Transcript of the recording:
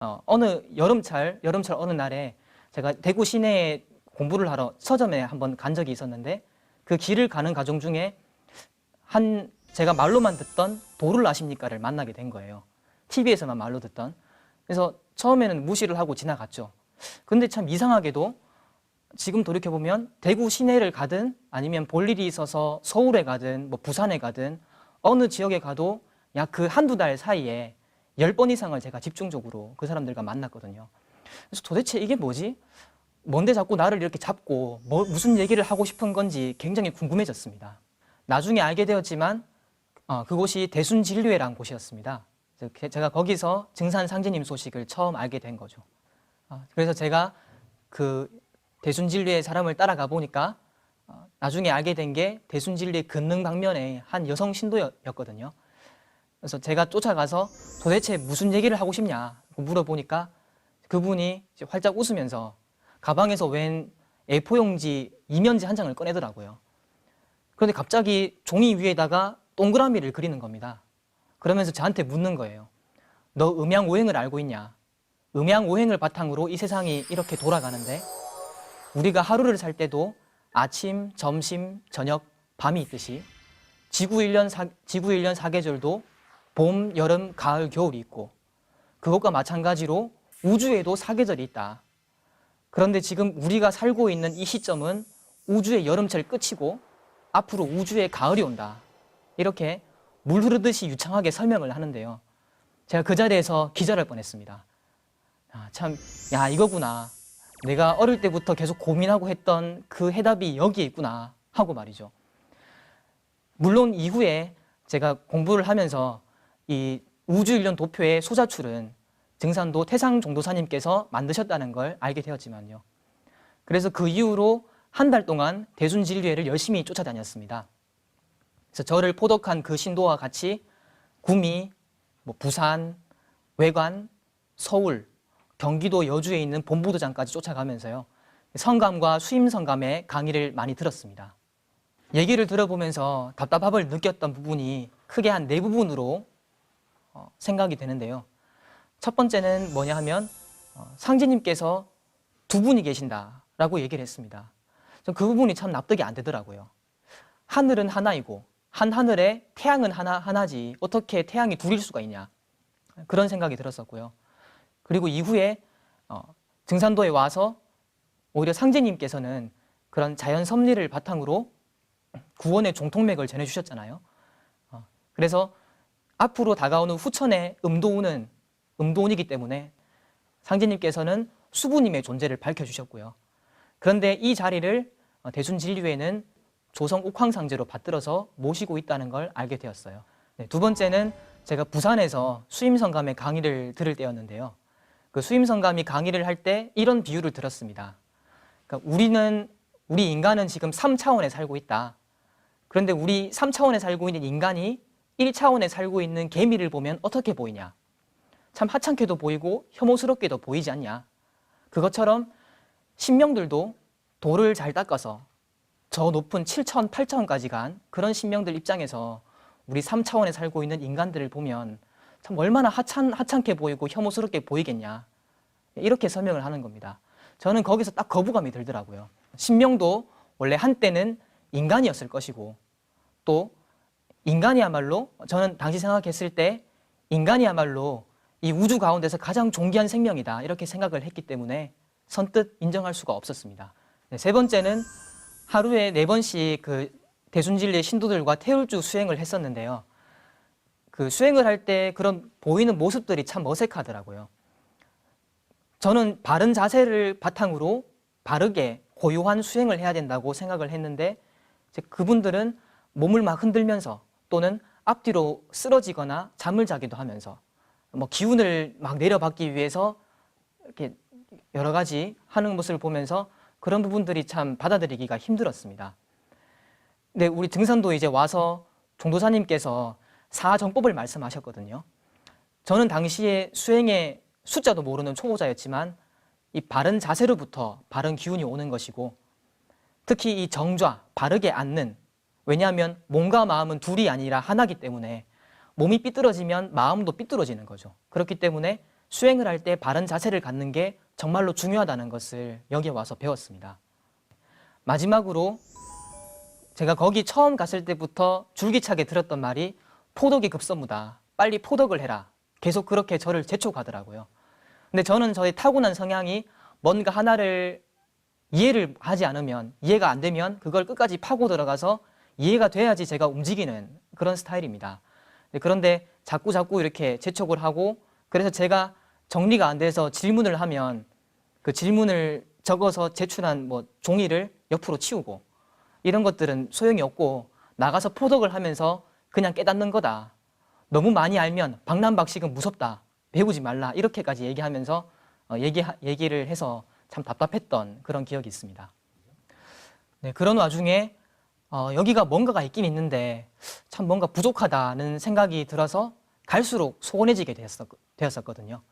어느 여름철 어느 날에 제가 대구 시내에 공부를 하러 서점에 한번 간 적이 있었는데 그 길을 가는 과정 중에 제가 말로만 듣던 도를 아십니까를 만나게 된 거예요. TV에서만 말로 듣던. 그래서 처음에는 무시를 하고 지나갔죠. 근데 참 이상하게도 지금 돌이켜보면 대구 시내를 가든 아니면 볼 일이 있어서 서울에 가든 뭐 부산에 가든 어느 지역에 가도 약 그 한두 달 사이에 10번 이상을 제가 집중적으로 그 사람들과 만났거든요. 그래서 도대체 이게 뭐지? 뭔데 자꾸 나를 이렇게 잡고 무슨 얘기를 하고 싶은 건지 굉장히 궁금해졌습니다. 나중에 알게 되었지만 그곳이 대순진료회라는 곳이었습니다. 제가 거기서 증산상제님 소식을 처음 알게 된 거죠. 그래서 제가 그 대순진료회 사람을 따라가 보니까 나중에 알게 된 게 대순진료회 근능 방면에 한 여성 신도였거든요. 그래서 제가 쫓아가서 도대체 무슨 얘기를 하고 싶냐고 물어보니까 그분이 활짝 웃으면서 가방에서 웬 A4 용지 이면지 한 장을 꺼내더라고요. 그런데 갑자기 종이 위에다가 동그라미를 그리는 겁니다. 그러면서 저한테 묻는 거예요. 너 음양오행을 알고 있냐? 음양오행을 바탕으로 이 세상이 이렇게 돌아가는데 우리가 하루를 살 때도 아침, 점심, 저녁, 밤이 있듯이 지구 1년 사계절도 봄, 여름, 가을, 겨울이 있고 그것과 마찬가지로 우주에도 사계절이 있다. 그런데 지금 우리가 살고 있는 이 시점은 우주의 여름철 끝이고 앞으로 우주의 가을이 온다. 이렇게 물 흐르듯이 유창하게 설명을 하는데요. 제가 그 자리에서 기절할 뻔했습니다. 야, 이거구나. 내가 어릴 때부터 계속 고민하고 했던 그 해답이 여기에 있구나 하고 말이죠. 물론 이후에 제가 공부를 하면서 이 우주일련 도표의 소자출은 증산도 태상종도사님께서 만드셨다는 걸 알게 되었지만요. 그래서 그 이후로 한 달 동안 대순진료회를 열심히 쫓아다녔습니다. 그래서 저를 포독한 그 신도와 같이 구미, 부산, 외관, 서울, 경기도 여주에 있는 본부도장까지 쫓아가면서요. 성감과 수임성감의 강의를 많이 들었습니다. 얘기를 들어보면서 답답함을 느꼈던 부분이 크게 한 4부분으로 생각이 되는데요. 첫 번째는 뭐냐 하면 상제님께서 2분이 계신다라고 얘기를 했습니다. 전 그 부분이 참 납득이 안 되더라고요. 하늘은 하나이고 한 하늘에 태양은 하나지 어떻게 태양이 둘일 수가 있냐 그런 생각이 들었었고요. 그리고 이후에 증산도에 와서 오히려 상제님께서는 그런 자연 섭리를 바탕으로 구원의 종통맥을 전해주셨잖아요. 그래서 앞으로 다가오는 후천의 음도운은 음도운이기 때문에 상제님께서는 수부님의 존재를 밝혀주셨고요. 그런데 이 자리를 대순진료회는 조성 옥황상제로 받들어서 모시고 있다는 걸 알게 되었어요. 네, 두 번째는 제가 부산에서 수임성감의 강의를 들을 때였는데요. 그 수임성감이 강의를 할 때 이런 비유를 들었습니다. 그러니까 우리 인간은 지금 3차원에 살고 있다. 그런데 우리 3차원에 살고 있는 인간이 1차원에 살고 있는 개미를 보면 어떻게 보이냐? 참 하찮게도 보이고 혐오스럽게도 보이지 않냐? 그것처럼 신명들도 돌을 잘 닦아서 저 높은 7차원, 8차원까지 간 그런 신명들 입장에서 우리 3차원에 살고 있는 인간들을 보면 참 얼마나 하찮게 보이고 혐오스럽게 보이겠냐? 이렇게 설명을 하는 겁니다. 저는 거기서 딱 거부감이 들더라고요. 신명도 원래 한때는 인간이었을 것이고 또 인간이야말로 저는 당시 생각했을 때 인간이야말로 이 우주 가운데서 가장 존귀한 생명이다 이렇게 생각을 했기 때문에 선뜻 인정할 수가 없었습니다. 네, 세 번째는 하루에 4번씩 그 대순진리의 신도들과 태울주 수행을 했었는데요. 그 수행을 할 때 그런 보이는 모습들이 참 어색하더라고요. 저는 바른 자세를 바탕으로 바르게 고요한 수행을 해야 된다고 생각을 했는데 그분들은 몸을 막 흔들면서 또는 앞뒤로 쓰러지거나 잠을 자기도 하면서 기운을 막 내려받기 위해서 이렇게 여러 가지 하는 모습을 보면서 그런 부분들이 참 받아들이기가 힘들었습니다. 근데 우리 등산도 이제 와서 종도사님께서 사정법을 말씀하셨거든요. 저는 당시에 수행의 숫자도 모르는 초보자였지만 이 바른 자세로부터 바른 기운이 오는 것이고 특히 이 정좌, 바르게 앉는 왜냐하면 몸과 마음은 둘이 아니라 하나이기 때문에 몸이 삐뚤어지면 마음도 삐뚤어지는 거죠. 그렇기 때문에 수행을 할 때 바른 자세를 갖는 게 정말로 중요하다는 것을 여기 와서 배웠습니다. 마지막으로 제가 거기 처음 갔을 때부터 줄기차게 들었던 말이 포덕이 급선무다. 빨리 포덕을 해라. 계속 그렇게 저를 재촉하더라고요. 근데 저는 저의 타고난 성향이 뭔가 하나를 이해를 하지 않으면, 이해가 안 되면 그걸 끝까지 파고 들어가서 이해가 돼야지 제가 움직이는 그런 스타일입니다. 그런데 자꾸 이렇게 재촉을 하고, 그래서 제가 정리가 안 돼서 질문을 하면 그 질문을 적어서 제출한 뭐 종이를 옆으로 치우고, 이런 것들은 소용이 없고 나가서 포덕을 하면서 그냥 깨닫는 거다. 너무 많이 알면 박남박식은 무섭다. 배우지 말라. 이렇게까지 얘기하면서 얘기를 해서 참 답답했던 그런 기억이 있습니다. 네, 그런 와중에 여기가 뭔가가 있긴 있는데 참 뭔가 부족하다는 생각이 들어서 갈수록 소원해지게 되었었거든요.